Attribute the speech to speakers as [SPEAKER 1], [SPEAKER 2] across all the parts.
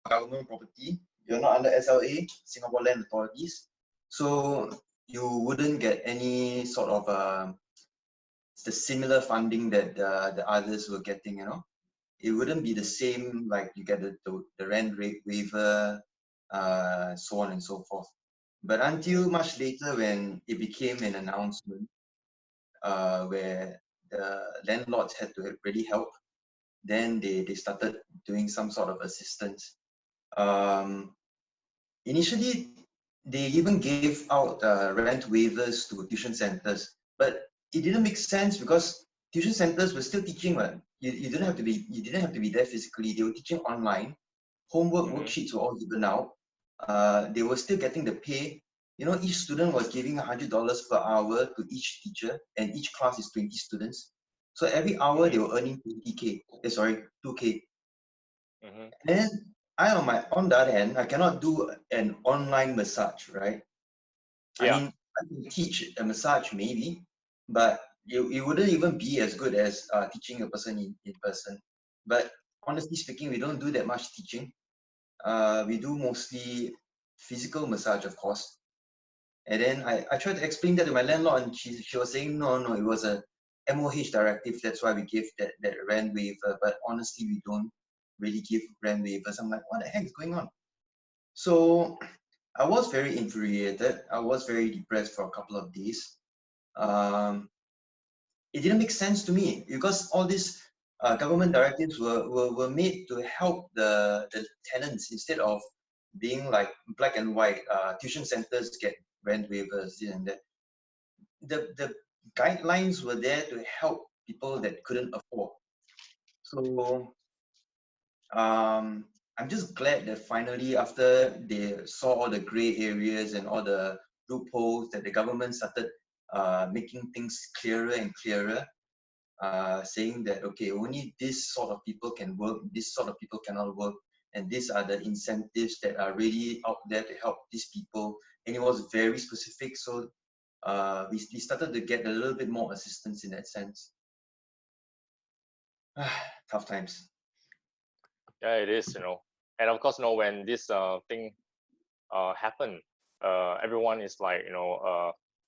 [SPEAKER 1] government property. You're not under SLA, Singapore Land Authorities. So you wouldn't get any sort of the similar funding that the others were getting, It wouldn't be the same, like you get the rent rate waiver, so on and so forth. But until much later, when it became an announcement, where the landlords had to really help, then they started doing some sort of assistance. Initially, they even gave out rent waivers to tuition centers, but it didn't make sense because tuition centers were still teaching. You didn't have to be there physically. They were teaching online. Homework worksheets were all given out. They were still getting the pay. Each student was giving $100 per hour to each teacher, and each class is 20 students. So every hour they were earning 2K. And then on the other hand, I cannot do an online massage, right? I mean, I can teach a massage maybe, but it wouldn't even be as good as teaching a person in person. But honestly speaking, we don't do that much teaching. We do mostly physical massage, of course. And then I tried to explain that to my landlord, and she was saying, no, it was a MOH directive. That's why we give that rent waiver. But honestly, we don't really give rent waivers. I'm like, what the heck is going on? So I was very infuriated. I was very depressed for a couple of days. It didn't make sense to me because all these government directives were made to help the tenants instead of being like black and white. Tuition centers get rent waivers, and that. The guidelines were there to help people that couldn't afford. So I'm just glad that finally, after they saw all the gray areas and all the loopholes, that the government started making things clearer and clearer, saying that, okay, only this sort of people can work, this sort of people cannot work, and these are the incentives that are really out there to help these people. And it was very specific, so we started to get a little bit more assistance in that sense. Tough times.
[SPEAKER 2] Yeah, it is, and of course, when this thing happened, everyone is like,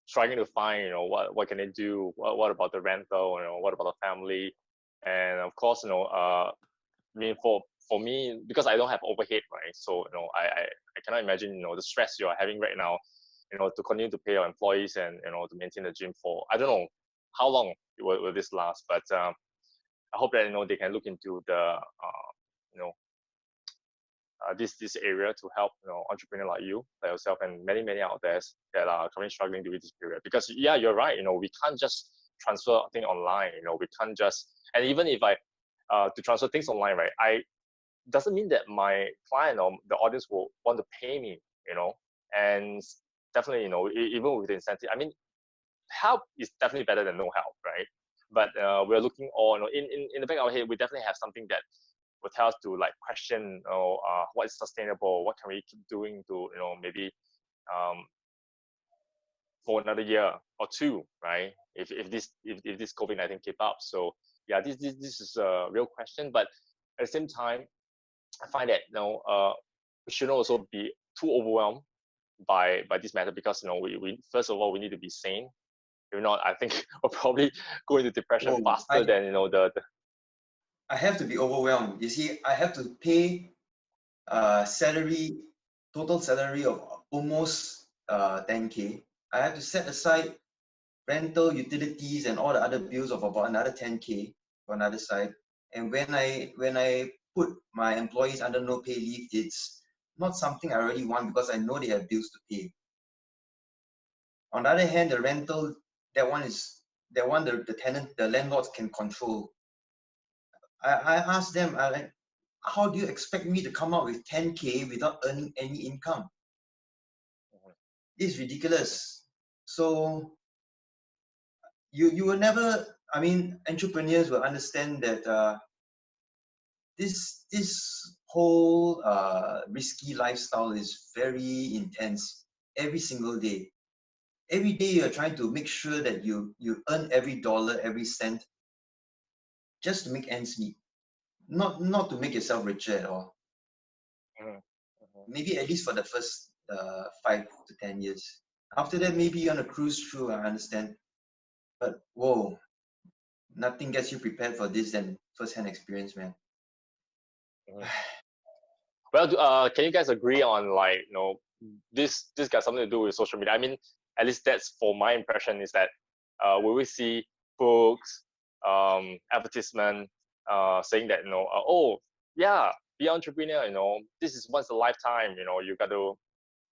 [SPEAKER 2] struggling to find, what can they do? What about the rental? What about the family? And of course, I mean, for me, because I don't have overhead, right? So, I cannot imagine, the stress you are having right now, to continue to pay your employees and, to maintain the gym for, I don't know how long will this last, but I hope that, they can look into the, this area to help, entrepreneurs like yourself, and many out there that are currently struggling during this period. Because yeah, you're right. We can't just transfer things online. We can't just, and even if I to transfer things online, right? Doesn't mean that my client or the audience will want to pay me. And definitely, even with the incentive, I mean, help is definitely better than no help, right? But we're looking on in the back of our head, we definitely have something that will tell us to like question, what is sustainable, what can we keep doing to, maybe for another year or two, right? If this COVID-19 keep up. So yeah, this is a real question, but at the same time, I find that we shouldn't also be too overwhelmed by this matter, because we first of all, we need to be sane. If not, I think we'll probably go into depression faster than the
[SPEAKER 1] I have to be overwhelmed. You see, I have to pay total salary of almost 10K. I have to set aside rental, utilities, and all the other bills of about another 10K for another side. And when I put my employees under no pay leave, it's not something I really want because I know they have bills to pay. On the other hand, the rental, the tenant, the landlords can control. I asked them, how do you expect me to come out with 10K without earning any income? It's ridiculous. So you will never, I mean, entrepreneurs will understand that this whole risky lifestyle is very intense every single day. Every day you're trying to make sure that you earn every dollar, every cent, just to make ends meet. Not to make yourself richer at all.
[SPEAKER 2] Mhm. Mhm.
[SPEAKER 1] Maybe at least for the first 5 to 10 years. After that, maybe you want to cruise through, I understand. But whoa, nothing gets you prepared for this than first-hand experience, man.
[SPEAKER 2] Mhm. Well, can you guys agree on, like, this got something to do with social media? I mean, at least that's for my impression, is that when we see books, advertisement, saying that, oh yeah, be an entrepreneur, this is once a lifetime, you got to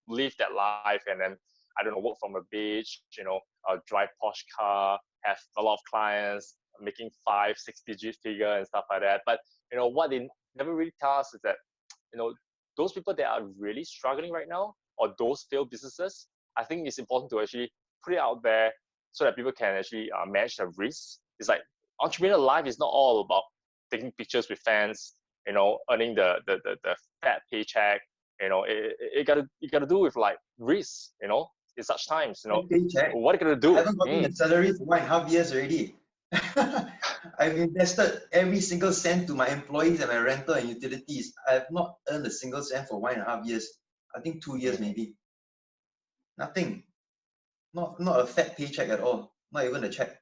[SPEAKER 2] live that life, and then, I don't know, work from a beach, drive Porsche car, have a lot of clients, making 5, 6 digit figure and stuff like that. But what they never really tell us is that, those people that are really struggling right now, or those failed businesses, I think it's important to actually put it out there so that people can actually manage the risks. It's like, entrepreneur life is not all about taking pictures with fans, earning the fat paycheck. It gotta do with, like, risks, in such times,
[SPEAKER 1] Paycheck.
[SPEAKER 2] what are you gonna
[SPEAKER 1] I
[SPEAKER 2] do?
[SPEAKER 1] haven't gotten a salary for 1.5 years already. I've invested every single cent to my employees and my rental and utilities. I have not earned a single cent for 1.5 years. I think 2 years maybe. Nothing. Not a fat paycheck at all. Not even a check.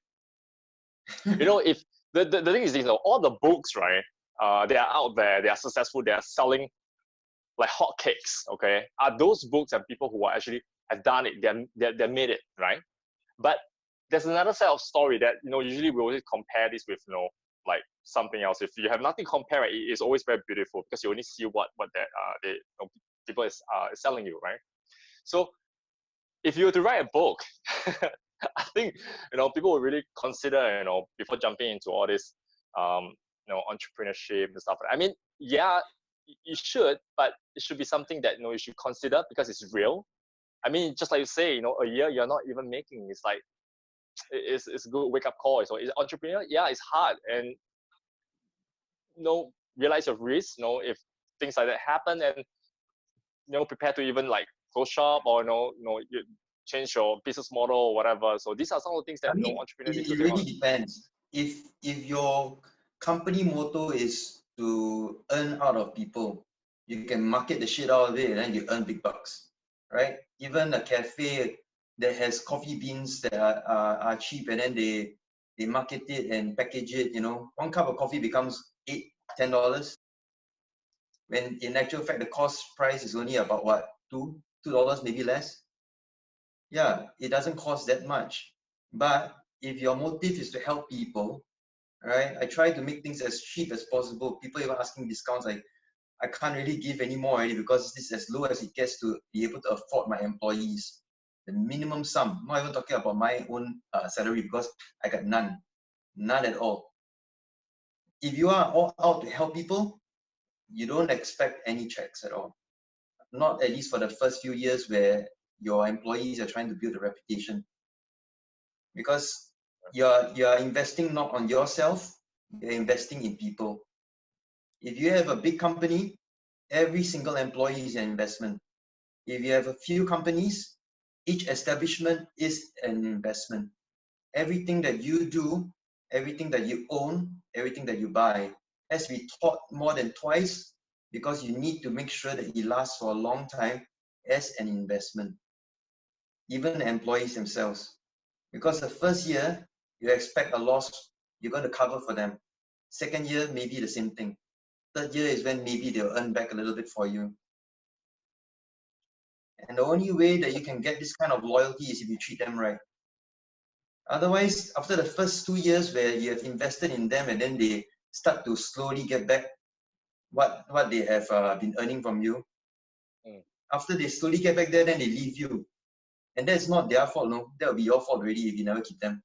[SPEAKER 2] If the thing is, all the books, right, they are out there, they are successful, they are selling like hotcakes, okay, are those books and people who are actually have done it, they made it, right? But there's another set of story that, usually we always compare this with, like, something else. If you have nothing to compare, it's always very beautiful, because you only see what that people is selling you, right? So if you were to write a book, I think, people will really consider, before jumping into all this, entrepreneurship and stuff. I mean, yeah, you should, but it should be something that, you should consider, because it's real. I mean, just like you say, a year you're not even making, it's like, it's a good wake up call. So, is entrepreneur, yeah, it's hard, and realize your risk. If things like that happen, and prepare to even, like, go shop, or you change your business model or whatever. So these are some of the things that,
[SPEAKER 1] I mean,
[SPEAKER 2] entrepreneur need to
[SPEAKER 1] it
[SPEAKER 2] think on.
[SPEAKER 1] really depends. If your company motto is to earn out of people, you can market the shit out of it and then you earn big bucks, right? Even a cafe that has coffee beans that are cheap, and then they market it and package it, one cup of coffee becomes $8, $10, when in actual fact the cost price is only about what, $2, maybe less. Yeah, it doesn't cost that much. But if your motive is to help people, right? I try to make things as cheap as possible. People even asking discounts, I can't really give any more already, because this is as low as it gets to be able to afford my employees. The minimum sum. I'm not even talking about my own salary, because I got none at all. If you are all out to help people, you don't expect any checks at all. Not at least for the first few years where your employees are trying to build a reputation. Because you're investing not on yourself, you're investing in people. If you have a big company, every single employee is an investment. If you have a few companies, each establishment is an investment. Everything that you do, everything that you own, everything that you buy has to be taught more than twice, because you need to make sure that it lasts for a long time as an investment. Even the employees themselves. Because the first year, you expect a loss, you're going to cover for them. Second year, maybe the same thing. Third year is when maybe they'll earn back a little bit for you. And the only way that you can get this kind of loyalty is if you treat them right. Otherwise, after the first 2 years where you have invested in them, and then they start to slowly get back what they have been earning from you, after they slowly get back there, then they leave you. And that's not their fault, no. That will be your fault already if you never keep them.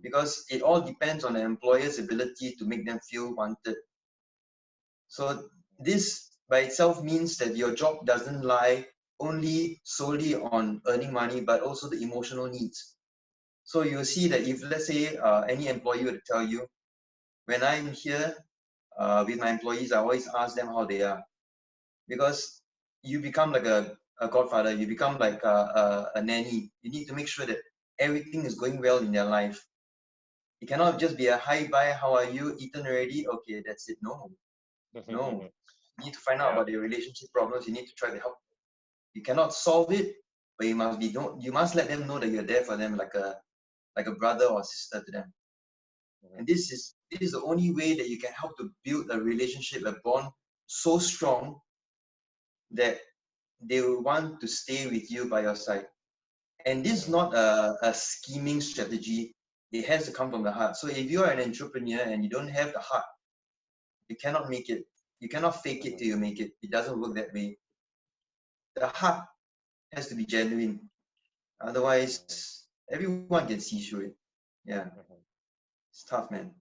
[SPEAKER 1] Because it all depends on the employer's ability to make them feel wanted. So this by itself means that your job doesn't lie only solely on earning money, but also the emotional needs. So you'll see that if, let's say, any employee were to tell you, when I'm here with my employees, I always ask them how they are. Because you become like a godfather, you become like a nanny. You need to make sure that everything is going well in their life. It cannot just be a hi, bye, how are you, eaten already? Okay, that's it. No. You need to find out about their relationship problems. You need to try to help. You cannot solve it, but you must let them know that you're there for them, like a brother or sister to them. And this is the only way that you can help to build a relationship, a bond so strong that they will want to stay with you by your side. And this is not a scheming strategy. It has to come from the heart. So if you are an entrepreneur and you don't have the heart, you cannot make it. You cannot fake it till you make it. It doesn't work that way. The heart has to be genuine. Otherwise, everyone can see through it. Yeah. It's tough, man.